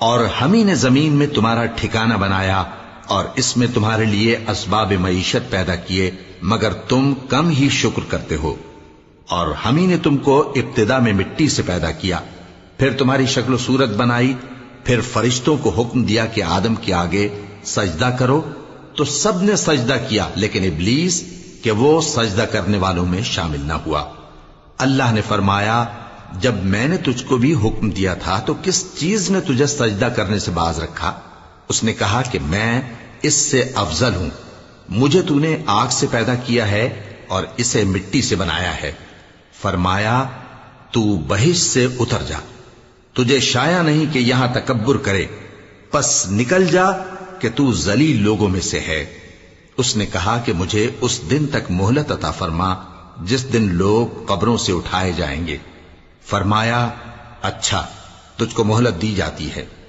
اور ہم ہی نے زمین میں تمہارا ٹھکانہ بنایا اور اس میں تمہارے لیے اسباب معیشت پیدا کیے، مگر تم کم ہی شکر کرتے ہو۔ اور ہم ہی نے تم کو ابتدا میں مٹی سے پیدا کیا، پھر تمہاری شکل و صورت بنائی، پھر فرشتوں کو حکم دیا کہ آدم کے آگے سجدہ کرو، تو سب نے سجدہ کیا لیکن ابلیس کہ وہ سجدہ کرنے والوں میں شامل نہ ہوا۔ اللہ نے فرمایا، جب میں نے تجھ کو بھی حکم دیا تھا تو کس چیز نے تجھے سجدہ کرنے سے باز رکھا؟ اس نے کہا کہ میں اس سے افضل ہوں، مجھے تو نے آگ سے پیدا کیا ہے اور اسے مٹی سے بنایا ہے۔ فرمایا، تو بہشت سے اتر جا، تجھے شایع نہیں کہ یہاں تکبر کرے، پس نکل جا کہ تو ذلیل لوگوں میں سے ہے۔ اس نے کہا کہ مجھے اس دن تک مہلت عطا فرما جس دن لوگ قبروں سے اٹھائے جائیں گے۔ فرمایا، اچھا، تجھ کو مہلت دی جاتی ہے۔